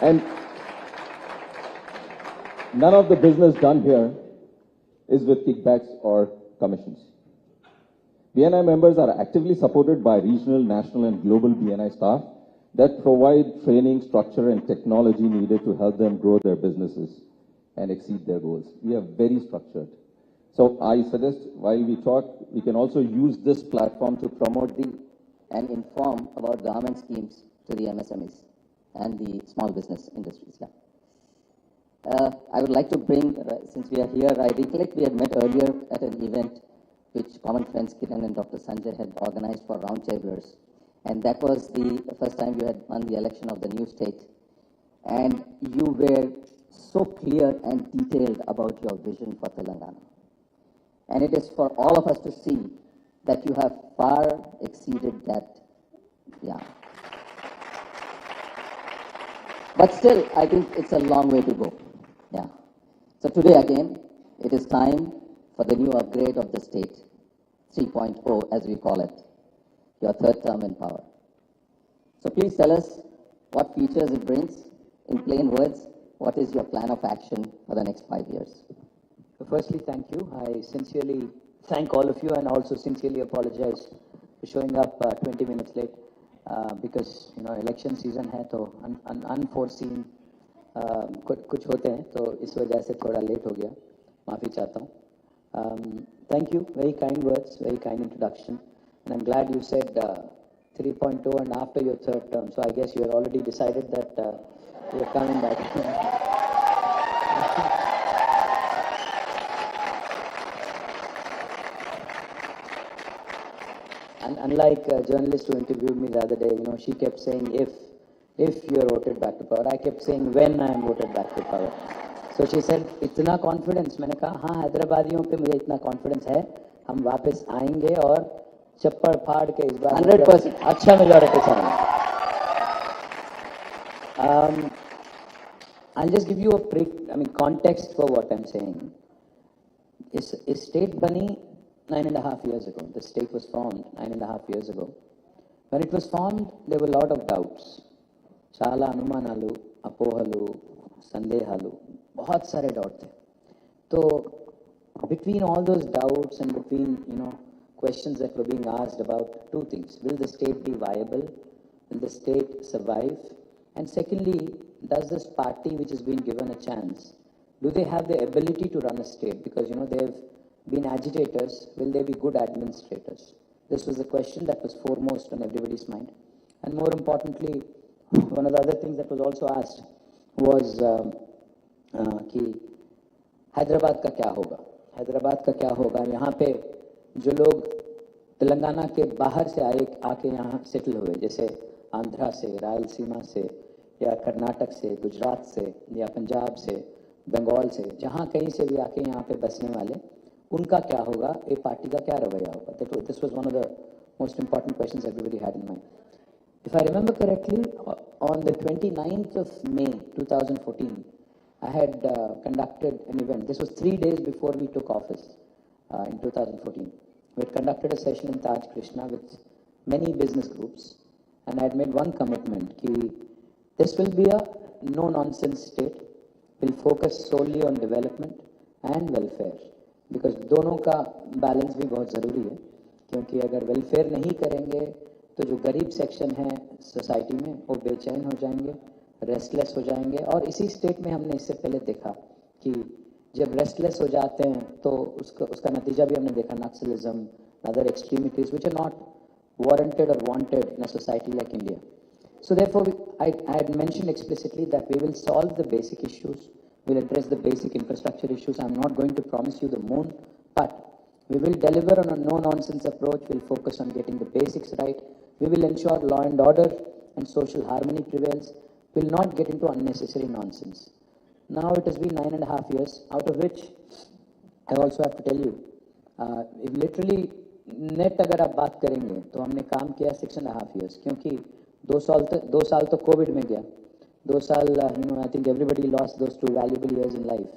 And none of the business done here is with kickbacks or commissions. BNI members are actively supported by regional, national, and global BNI staff that provide training, structure, and technology needed to help them grow their businesses and exceed their goals. We are very structured. So I suggest while we talk, we can also use this platform to promote and inform about government schemes to the MSMEs and the small business industries. I would like to bring, since we are here, I recollect we had met earlier at an event which common friends Kiran and Dr. Sanjay had organized for roundtablers. And that was the first time you had won the election of the new state. And you were so clear and detailed about your vision for Telangana. And it is for all of us to see that you have far exceeded that. But still, I think it's a long way to go. So today again, it is time for the new upgrade of the state, 3.0 as we call it, your third term in power. So please tell us what features it brings. In plain words, what is your plan of action for the next 5 years? So firstly, thank you. I sincerely thank all of you and also sincerely apologize for showing up 20 minutes late because election season है तो unforeseen कुछ होते हैं तो इस वजह से थोड़ा लेट हो गया, माफ़ी चाहता हूँ. Thank you, very kind words, very kind introduction, and I'm glad you said 3.0 and after your third term, so I guess you had already decided that you're coming back. And unlike a journalist who interviewed me the other day, she kept saying if you're voted back to power. I kept saying when I am voted back to power. So she said, इतना confidence. मैंने कहा हाँ, हैदराबादियों पे मुझे इतना confidence है, हम वापस आएंगे और चप्पड़ फाड़ के इस बार 100% अच्छा majority से आएंगे. I'll just give you a context for what I'm saying. Is state bani 9.5 years ago. The state was formed 9.5 years ago. When it was formed, there were a lot of doubts. Chala anumanalu, apohalu, sandehalu, बहुत सारे doubt थे. So between all those doubts and between questions that were being asked about two things: will the state be viable? Will the state survive? And secondly, does this party which is being given a chance, do they have the ability to run a state? Because they've been agitators. Will they be good administrators? This was the question that was foremost on everybody's mind. And more importantly, one of the other things that was also asked was कि हैदराबाद का क्या होगा? हैदराबाद का क्या होगा? यहाँ पे जो लोग तेलंगाना के बाहर से आके यहाँ सेटल हुए, जैसे आंध्रा से, रायलसीमा से, या कर्नाटक से, गुजरात से, या पंजाब से, बंगाल से, जहाँ कहीं से भी आके यहाँ पे बसने वाले, उनका क्या होगा? ये पार्टी का क्या रवैया होगा? This was one of the most important questions everybody had in mind. If I remember correctly, on the 29th of May 2014, I had conducted an event. This was 3 days before we took office in 2014. We had conducted a session in Taj Krishna with many business groups, and I had made one commitment that this will be a no-nonsense state. We'll focus solely on development and welfare, because दोनों का balance भी बहुत ज़रूरी है, क्योंकि अगर welfare नहीं करेंगे तो जो गरीब सेक्शन है सोसाइटी में वो बेचैन हो जाएंगे, रेस्टलेस हो जाएंगे. और इसी स्टेट में हमने इससे पहले देखा कि जब रेस्टलेस हो जाते हैं तो उसका नतीजा भी हमने देखा, Naxalism, other extremities which are not warranted or wanted in a society like India. So therefore, I had mentioned explicitly that we will solve the basic issues, we'll address the basic infrastructure issues. I'm not going to promise you the moon, but we will deliver on a no-nonsense approach. We'll focus on getting the basics right. We will ensure law and order and social harmony prevails. We'll not get into unnecessary nonsense. Now it has been 9.5 years, out of which I also have to tell you, if literally net अगर आप बात करेंगे तो हमने काम किया 6.5 years, क्योंकि 2 साल तो कोविड में गया. 2 साल, I think everybody lost those 2 valuable years in life.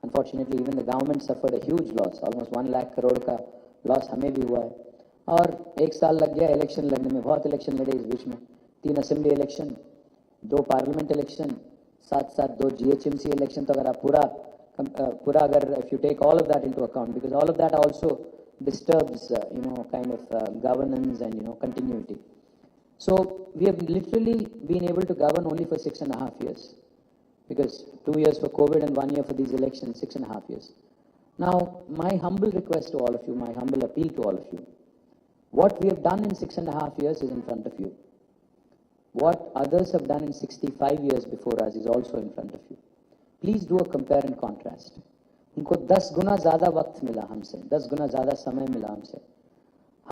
Unfortunately, even the government suffered a huge loss. Almost 1 lakh crore का loss हमें भी हुआ है. और 1 साल लग गया इलेक्शन लड़ने में. बहुत इलेक्शन लड़े इस बीच में. 3 असेंबली इलेक्शन, 2 पार्लियामेंट इलेक्शन, साथ साथ 2 GHMC इलेक्शन, तो अगर आप पूरा अगर if you take all of that into account, because all of that also disturbs kind of governance and continuity. So we have literally been able to govern only for 6.5 years, because 2 years for COVID and 1 year for these elections, 6.5 years. Now, my humble request to all of you, my humble appeal to all of you, what we have done in 6.5 years is in front of you. What others have done in 65 years before us is also in front of you. Please do a compare and contrast. उनको 10 गुना ज़्यादा वक्त मिला हमसे, 10 गुना ज़्यादा समय मिला हमसे.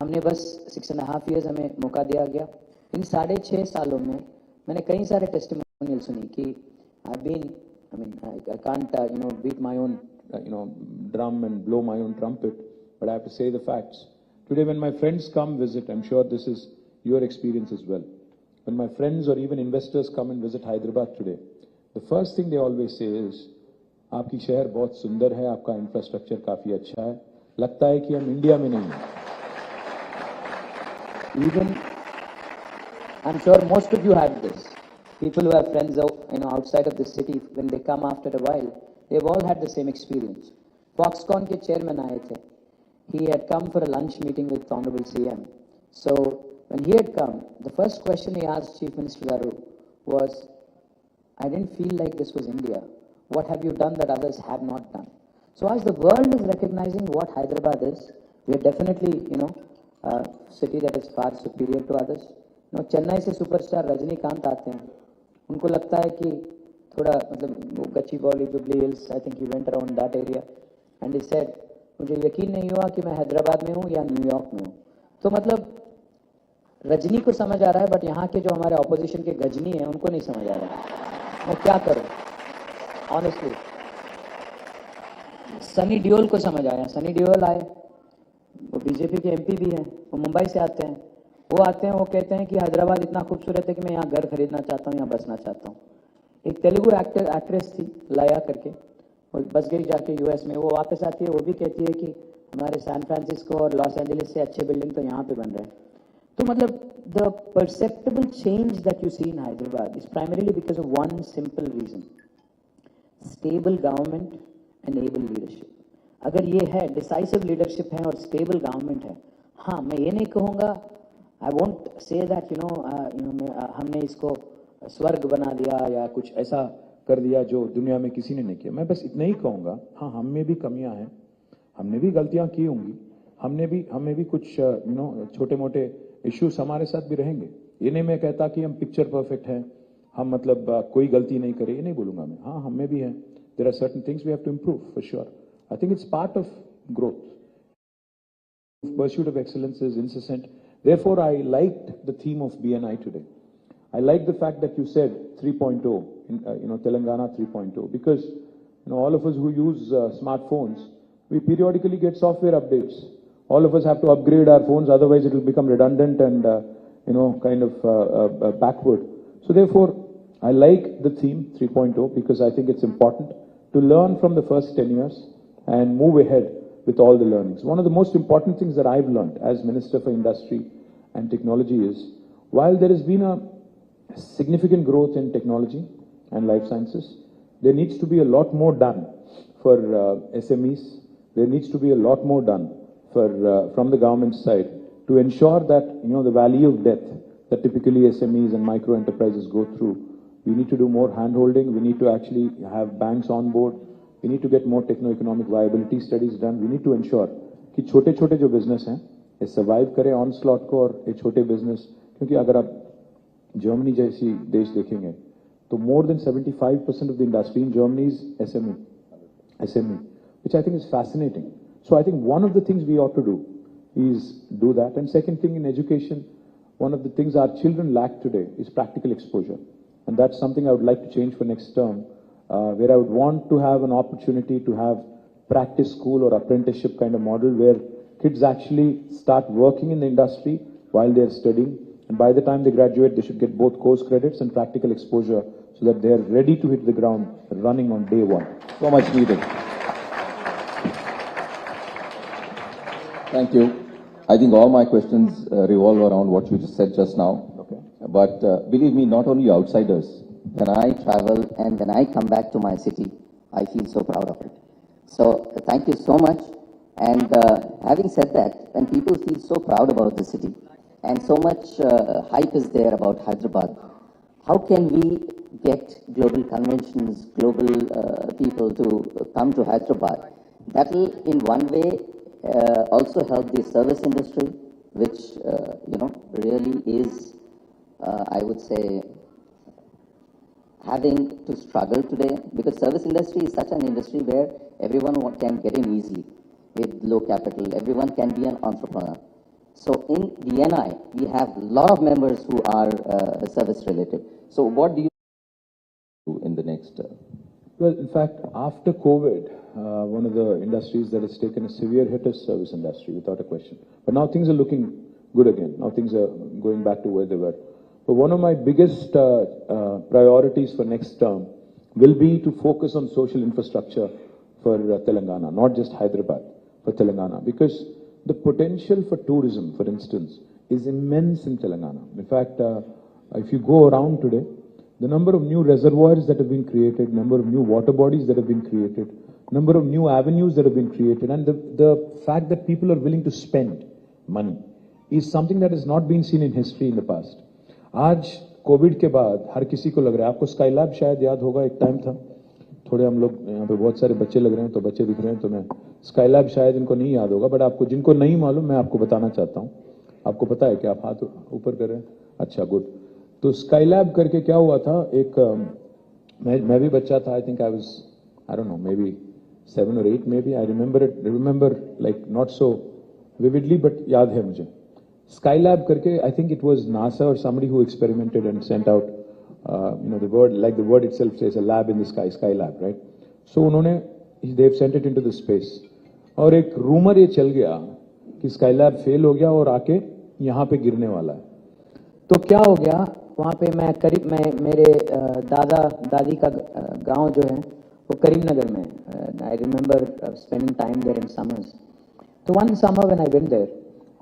हमने बस 6.5 years हमें मौका दिया गया. इन 6.5 सालों में मैंने कई सारे टेस्टिमोनियल सुनी कि I can't beat my own drum and blow my own trumpet, but I have to say the facts. Today when my friends come visit, I'm sure this is your experience as well. When my friends or even investors come and visit Hyderabad today, the first thing they always say is, आपकी शहर बहुत सुंदर है, आपका infrastructure काफी अच्छा है, लगता है कि हम इंडिया में नहीं हैं. Even, I'm sure most of you have this. People who have friends outside of the city, when they come after a while, they've all had the same experience. Foxconn के chairman आए थे. He had come for a lunch meeting with Honorable CM. So when he had come, the first question he asked Chief Minister Garu was, I didn't feel like this was India. What have you done that others have not done? So as the world is recognizing what Hyderabad is, we are definitely, a city that is far superior to others. Chennai से superstar Rajinikanth आते हैं, उनको लगता है कि थोड़ा मतलब Gachibowli, jubilee hills, I think he went around that area and he said, मुझे यकीन नहीं हुआ कि मैं हैदराबाद में हूँ या न्यूयॉर्क में हूँ. तो मतलब रजनी को समझ आ रहा है, बट यहाँ के जो हमारे ऑपोजिशन के गजनी हैं उनको नहीं समझ आ रहा है. मैं क्या करूँ ऑनेस्टली. सनी डियोल को समझ आया. सनी डियोल आए, वो बीजेपी के एमपी भी हैं, वो मुंबई से आते हैं. वो आते हैं, वो कहते हैं कि हैदराबाद इतना खूबसूरत है कि मैं यहाँ घर खरीदना चाहता हूँ, यहाँ बसना चाहता हूँ. एक तेलुगु एक्ट्रेस थी लाया करके, वो बस गई जाके यूएस में. वो वापस आती है, वो भी कहती है कि हमारे सैन फ्रांसिस्को और लॉस एंजलिस से अच्छे बिल्डिंग तो यहाँ पे बन रहे हैं. तो मतलब the perceptible change that you see in Hyderabad is primarily because of one simple reason, stable government and able leadership. अगर ये है, डिसाइसिव लीडरशिप है और स्टेबल गवर्नमेंट है, हाँ मैं ये नहीं कहूँगा, आई वोंट से दैट हमने इसको स्वर्ग बना दिया या कुछ ऐसा कर दिया जो दुनिया में किसी ने नहीं किया. मैं बस इतना ही कहूँगा, हाँ हम में भी कमियां हैं, हमने भी गलतियां की होंगी, हमें भी कुछ छोटे मोटे इश्यूज हमारे साथ भी रहेंगे. ये नहीं मैं कहता कि हम पिक्चर परफेक्ट हैं, हम मतलब कोई गलती नहीं करें, ये नहीं बोलूंगा मैं. हाँ हमें भी है, there are certain things we have to improve for sure. I think it's part of growth. Pursuit of excellence is incessant. Therefore, I liked the theme of BNI today. I like the fact that you said 3.0, Telangana 3.0, because all of us who use smartphones, we periodically get software updates. All of us have to upgrade our phones, otherwise it will become redundant and kind of backward. So therefore, I like the theme 3.0 because I think it's important to learn from the first 10 years and move ahead with all the learnings. One of the most important things that I've learned as Minister for Industry and Technology is, while there has been a significant growth in technology and life sciences, there needs to be a lot more done for SMEs. There needs to be a lot more done from the government side to ensure that the valley of death that typically SMEs and micro enterprises go through. We need to do more hand-holding. We need to actually have banks on board. We need to get more techno-economic viability studies done. We need to ensure कि छोटे-छोटे जो business हैं, ये survive करें onslaught को, और ये छोटे business, क्योंकि अगर आप जर्मनी जैसी देश देखेंगे, तो more than 75% of the industry in Germany is SME, which I think is fascinating. So I think one of the things we ought to do is do that. And second thing, in education, one of the things our children lack today is practical exposure. And that's something I would like to change for next term, where I would want to have an opportunity to have practice school or apprenticeship kind of model where kids actually start working in the industry while they're studying. And by the time they graduate, they should get both course credits and practical exposure so that they're ready to hit the ground running on day one. So much needed. Thank you. I think all my questions revolve around what you just said just now. Okay. But believe me, not only outsiders, when I travel and when I come back to my city, I feel so proud of it. So thank you so much. And having said that, when people feel so proud about the city and so much hype is there about Hyderabad, how can we get global conventions, global people to come to Hyderabad? That will, in one way, also help the service industry, which really is, I would say, having to struggle today, because service industry is such an industry where everyone can get in easily with low capital. Everyone can be an entrepreneur. So in BNI, we have a lot of members who are service related. So what do you do in the next? Well, in fact, after COVID, one of the industries that has taken a severe hit is service industry, without a question. But now things are looking good again. Now things are going back to where they were. But one of my biggest priorities for next term will be to focus on social infrastructure for Telangana, not just Hyderabad, for Telangana. Because the potential for tourism, for instance, is immense in Telangana. In fact, if you go around today, the number of new reservoirs that have been created, number of new water bodies that have been created, number of new avenues that have been created, and the fact that people are willing to spend money is something that has not been seen in history in the past. आज Covid के बाद हर किसी को लग रहा है, आपको Skylab शायद याद होगा, एक टाइम था, थोड़े हम लोग यहाँ पे बहुत सारे बच्चे लग रहे हैं, तो बच्चे दिख रहे हैं, तो मैं स्काईलैब शायद इनको नहीं याद होगा, बट आपको जिनको नहीं मालूम मैं आपको बताना चाहता हूँ. आपको पता है कि आप हाथ ऊपर कर रहे हैं? अच्छा, गुड. तो स्काईलैब करके क्या हुआ था, एक मैं भी बच्चा था, I think I don't know, may be 7 or 8 may be, I remember like not so vividly, but याद है मुझे. Skylab करके, I think it was NASA or somebody who experimented and sent out, the word, like the word itself says, a lab in the sky, Skylab, right? So उन्होंने, they've sent it into the space. और एक rumor ये चल गया कि Skylab fail हो गया और आके यहाँ पे गिरने वाला है. तो क्या हो गया वहाँ पे, मैं मेरे दादा दादी का गांव जो है वो करीमनगर में. I remember spending time there in summers. तो one summer when I went there,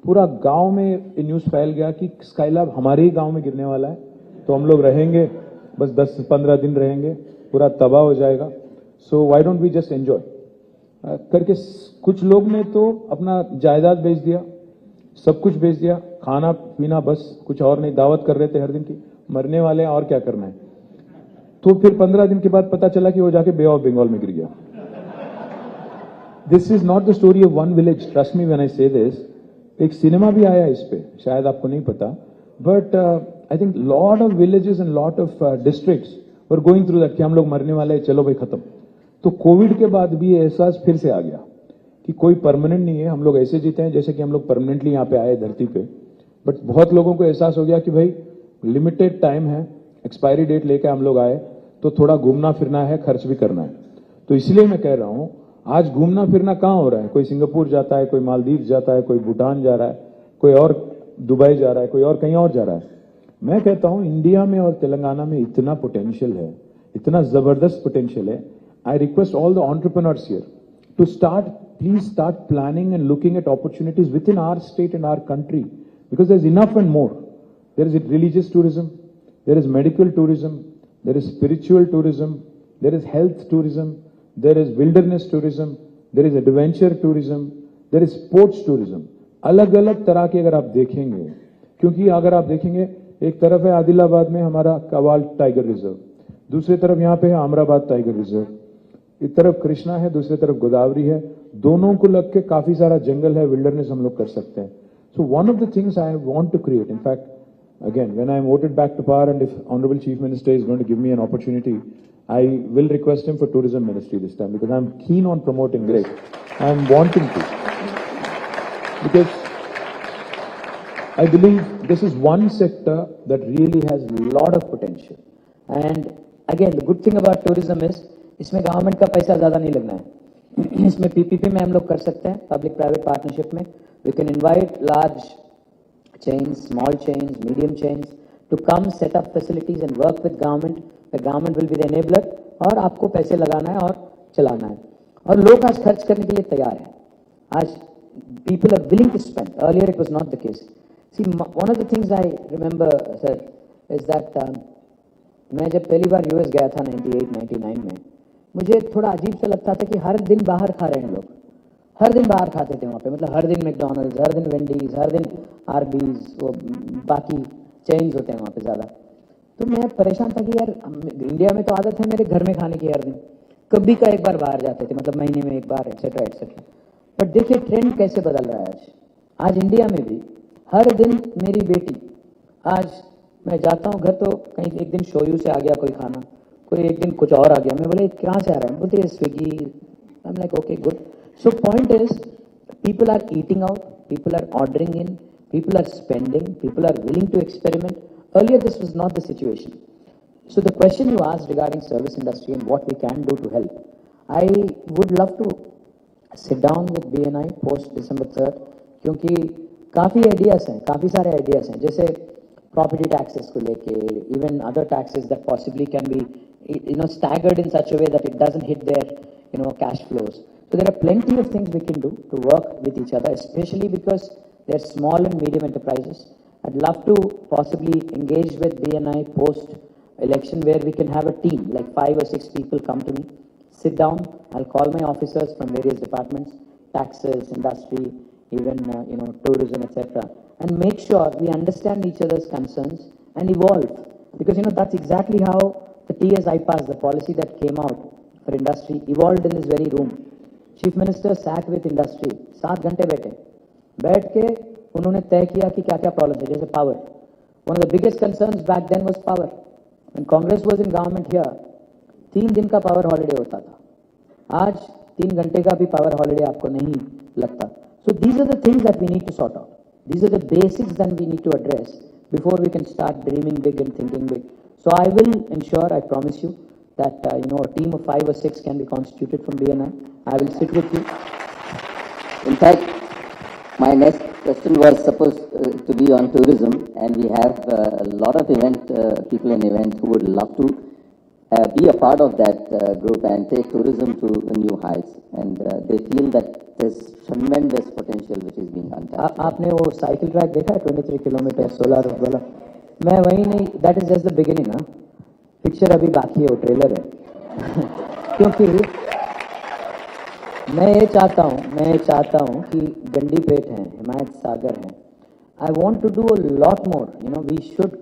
पूरा गांव में न्यूज फैल गया कि स्काईलैब हमारे ही गांव में गिरने वाला है, तो हम लोग रहेंगे बस 10-15 दिन रहेंगे, पूरा तबाह हो जाएगा. So why don't we just enjoy करके कुछ लोग ने तो अपना जायदाद बेच दिया, सब कुछ बेच दिया, खाना पीना बस, कुछ और नहीं. दावत कर रहे थे हर दिन की, मरने वाले हैं और क्या करना है. तो फिर 15 दिन के बाद पता चला कि वो जाके बे ऑफ बंगाल में गिर गया. This is not the story of one village, trust me when I से दिस. एक सिनेमा भी आया इस पे, शायद आपको नहीं पता, but I think lot of villages and lot of districts were going through that कि हम लोग मरने वाले हैं, चलो भाई खत्म. तो कोविड के बाद भी एहसास फिर से आ गया कि कोई परमानेंट नहीं है, हम लोग ऐसे जीते हैं जैसे कि हम लोग परमानेंटली यहाँ पे आए धरती पे. बट बहुत लोगों को एहसास हो गया कि भाई लिमिटेड टाइम है, एक्सपायरी डेट लेके हम लोग आए, तो थोड़ा घूमना फिरना है, खर्च भी करना है. तो इसलिए मैं कह रहा हूं, आज घूमना फिरना कहाँ हो रहा है? कोई सिंगापुर जाता है, कोई मालदीव जाता है, कोई भूटान जा रहा है, कोई और दुबई जा रहा है, कोई और कहीं और जा रहा है. मैं कहता हूं इंडिया में और तेलंगाना में इतना पोटेंशियल है, इतना जबरदस्त पोटेंशियल है. I request all the entrepreneurs here to start, please start planning and looking at opportunities within our state and our country, because there is enough and more. There is religious tourism, there is medical tourism, there is spiritual tourism, there is health tourism, there is wilderness tourism, there is adventure tourism, there is sports tourism. अलग अलग तरह के अगर आप देखेंगे, क्योंकि अगर आप देखेंगे एक तरफ है आदिलाबाद में हमारा कवाल टाइगर रिजर्व, दूसरी तरफ यहाँ पे है अमराबाद टाइगर रिजर्व, एक तरफ कृष्णा है, दूसरी तरफ गोदावरी है, दोनों को लग के काफी सारा जंगल है, विल्डरनेस हम लोग कर सकते हैं. So one of the things I want to create, in fact again when I am voted back to power and if Honorable Chief Minister is going to give me an opportunity, I will request him for tourism ministry this time, because I am keen on promoting great. I am wanting to, because I believe this is one sector that really has a lot of potential. And again the good thing about tourism is इसमें government का पैसा ज़्यादा नहीं लगना है. इसमें PPP में हम लोग कर सकते हैं, पब्लिक प्राइवेट पार्टनरशिप में. We can invite large chains, small chains, medium chains to come set up facilities and work with government. The government will be the enabler और आपको पैसे लगाना है और चलाना है. और लोग आज खर्च करने के लिए तैयार हैं. आज people are willing to spend. Earlier it was not the case. See, one of the things I remember, sir, is that मैं जब पहली बार यूएस गया था 98-99 में, मुझे थोड़ा अजीब सा लगता था कि हर दिन बाहर खा रहे हैं लोग, हर दिन बाहर खाते थे वहाँ पे, मतलब हर दिन मैकडॉनल्ड्स, हर दिन वेंडीज, हर दिन आरबीज, वो बाकी चेन्स होते हैं वहाँ पे ज़्यादा। तो मैं परेशान था कि यार इंडिया में तो आदत है मेरे घर में खाने की हर दिन, कभी का एक बार बाहर जाते थे, मतलब महीने में एक बार, एक्सेट्रा एक्सेट्रा। बट देखिए ट्रेंड कैसे बदल रहा है आज। आज इंडिया में भी हर दिन मेरी बेटी, आज मैं जाता हूँ घर तो कहीं एक दिन शोयू से आ गया कोई खाना, कोई एक दिन कुछ और आ गया, मैं बोले कहाँ से आ रहा है, बोलते है Swiggy. I am like okay good. So point is people are eating out, people are ordering in, people are spending, people are willing to experiment. Earlier this was not the situation. So the question you asked regarding service industry and what we can do to help, I would love to sit down with BNI post December 3rd, क्योंकि काफ़ी ideas हैं, काफ़ी सारे ideas हैं, जैसे property taxes को लेके, even other taxes that possibly can be staggered in such a way that it doesn't hit their cash flows. So there are plenty of things we can do to work with each other, especially because they're small and medium enterprises. I'd love to possibly engage with BNI post election where we can have a team, like 5 or 6 people come to me, sit down, I'll call my officers from various departments, taxes, industry, even tourism, etc., and make sure we understand each other's concerns and evolve. Because that's exactly how the TS iPass, the policy that came out for industry, evolved in this very room. Chief minister sat with industry, 7 घंटे बैठ के उन्होंने तय किया कि क्या क्या problem है, जैसे power, one of the biggest concerns back then was power. When Congress was in government here 3 दिन का पावर हॉलिडे होता था, आज 3 घंटे का भी पावर हॉलिडे आपको नहीं लगता। So these are the things that we need to sort out, these are the basics that we need to address before we can start dreaming big and thinking big. So I will ensure, I promise you that a team of 5 or 6 can be constituted from BNI. I will sit with you. In fact, my next question was supposed to be on tourism, and we have a lot of people in event who would love to be a part of that group and take tourism to new heights, and they feel that there's tremendous potential which is being untapped. आपने वो cycle track देखा है 23 kilometre 16 road वाला? मैं वही नहीं, that is just the beginning, हाँ, picture अभी बाकी है, वो ट्रेलर है। क्योंकि मैं ये चाहता हूँ कि गंडी पेट है, हिमायत सागर है, I want to do a lot more, we should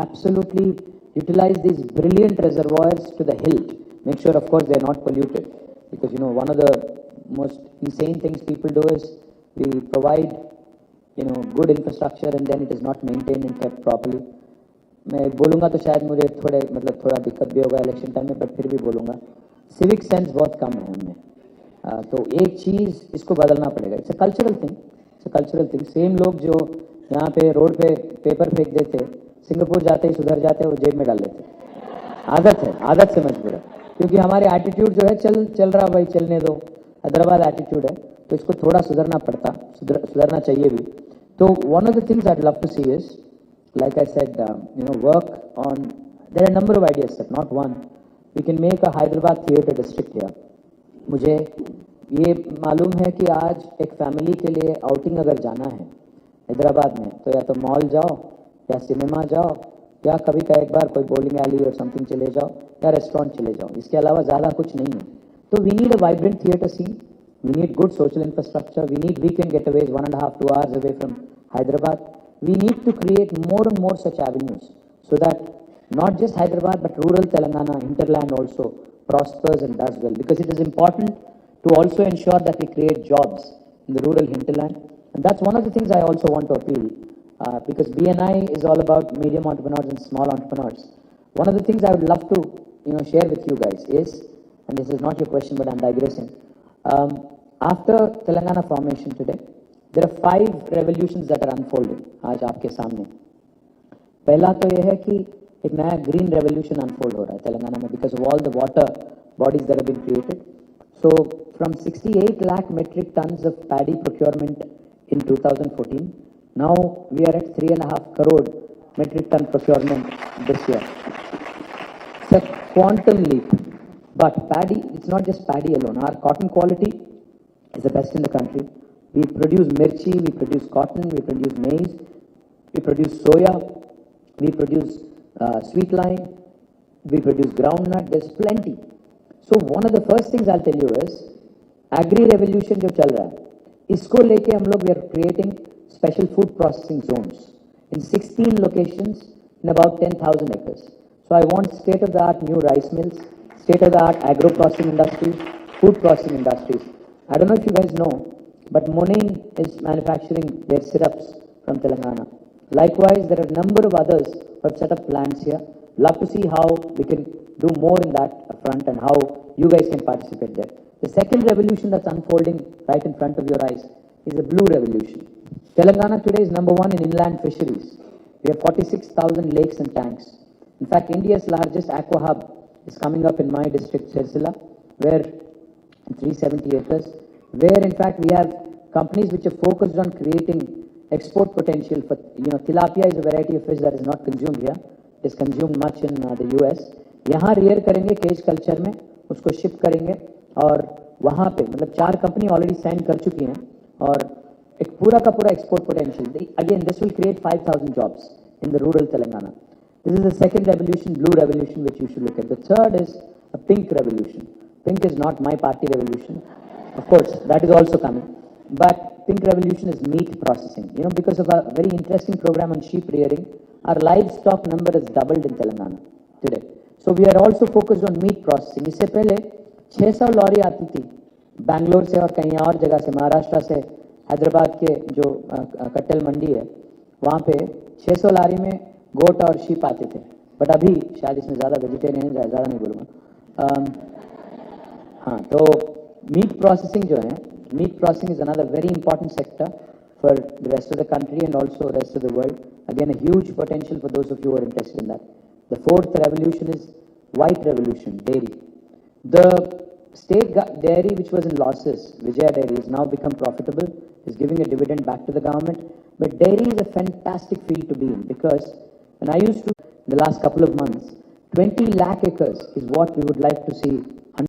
absolutely utilise this brilliant reservoirs to the hilt, make sure of course they are not polluted, because one of the most insane things people do is we provide good infrastructure and then it is not maintained and kept properly. मैं बोलूँगा तो शायद मुझे थोड़ा दिक्कत भी होगा election time में, बट फिर भी बोलूँगा, सिविक सेंस बहुत कम है हमें। तो एक चीज़ इसको बदलना पड़ेगा, it's a cultural thing. Same लोग जो यहाँ पे रोड पे पेपर फेंक देते, सिंगापुर जाते ही सुधर जाते, वो जेब में डाल लेते। आदत से मजबूर है, क्योंकि हमारे एटीट्यूड जो है चल रहा भाई चलने दो, हैदराबाद एटीट्यूड है, तो इसको थोड़ा सुधरना चाहिए भी। तो one of the things I would love to see is, like I said, work on, there are a number of ideas, sir, not one. We can make a Hyderabad theatre district here. मुझे ये मालूम है कि आज एक family के लिए outing अगर जाना है हैदराबाद में, तो या तो मॉल जाओ, या सिनेमा जाओ, या कभी का एक बार कोई बॉलिंग एली और समथिंग चले जाओ, या रेस्टोरेंट चले जाओ, इसके अलावा ज़्यादा कुछ नहीं है। तो we need a vibrant theatre scene, we need good social infrastructure, we need weekend getaways 1.5-2 hours away from Hyderabad. We need to create more and more such avenues so that not just Hyderabad but rural Telangana, hinterland also prospers and does well, because it is important to also ensure that we create jobs in the rural hinterland, and that's one of the things I also want to appeal, because BNI is all about medium entrepreneurs and small entrepreneurs. One of the things I would love to share with you guys is, and this is not your question but I'm digressing, after Telangana formation today, there are 5 revolutions that are unfolding आज आपके सामने। पहला तो यह है कि एक नया ग्रीन रेवोल्यूशन अनफोल्ड हो रहा है तेलंगाना में, because of all the water bodies that have been created. So from 68 lakh metric tons of paddy procurement in 2014, now we are at 3.5 crore metric ton procurement this year. It's a quantum leap. But paddy, it's not just paddy alone. Our cotton quality is the best in the country. We produce mirchi, we produce cotton, we produce maize, we produce soya, we produce sweet lime, we produce groundnut, there's plenty. So one of the first things I'll tell you is, agri revolution जो चल रहा है, इसको लेके हम लोग we are creating special food processing zones in 16 locations in about 10,000 acres. So I want state-of-the-art new rice mills, state-of-the-art agro-processing industries, food processing industries. I don't know if you guys know, but Monain is manufacturing their syrups from Telangana. Likewise, there are a number of others who have set up plants here. Love to see how we can do more in that front and how you guys can participate there. The second revolution that's unfolding right in front of your eyes is the blue revolution. Telangana today is number one in inland fisheries. We have 46,000 lakes and tanks. In fact, India's largest aqua hub is coming up in my district, Sirsila, where 370 acres, where in fact we have companies which are focused on creating export potential for, tilapia is a variety of fish that is not consumed here. It is consumed much in the US. यहाँ rear करेंगे cage culture में, उसको ship करेंगे और वहाँ पे मतलब 4 company already sign कर चुकी हैं और एक पूरा का पूरा export potential. Again, this will create 5,000 jobs in the rural Telangana. This is the second revolution, blue revolution, which you should look at. The third is a pink revolution. Pink is not my party revolution. Of course, that is also coming. But pink revolution is meat processing. Because of a very interesting program on sheep rearing, our livestock number has doubled in Telangana today. So we are also focused on meat processing. इससे पहले 600 lorry आती थी बैंगलोर से और कहीं और जगह से, महाराष्ट्र से, हैदराबाद के जो कट्टल मंडी है वहाँ पे 600 लॉरी में गोट और शीप आते थे. बट अभी शायद इसमें ज़्यादा वेजिटेरियन है, ज़्यादा नहीं बोलूँगा. हाँ, तो मीट प्रोसेसिंग जो है, meat processing is another very important sector for the rest of the country and also the rest of the world. Again, a huge potential for those of you who are interested in that. The fourth revolution is white revolution, dairy. The state dairy which was in losses, Vijaya Dairy, has now become profitable, is giving a dividend back to the government. But dairy is a fantastic field to be in because when I used to, in the last couple of months, 20 lakh acres is what we would like to see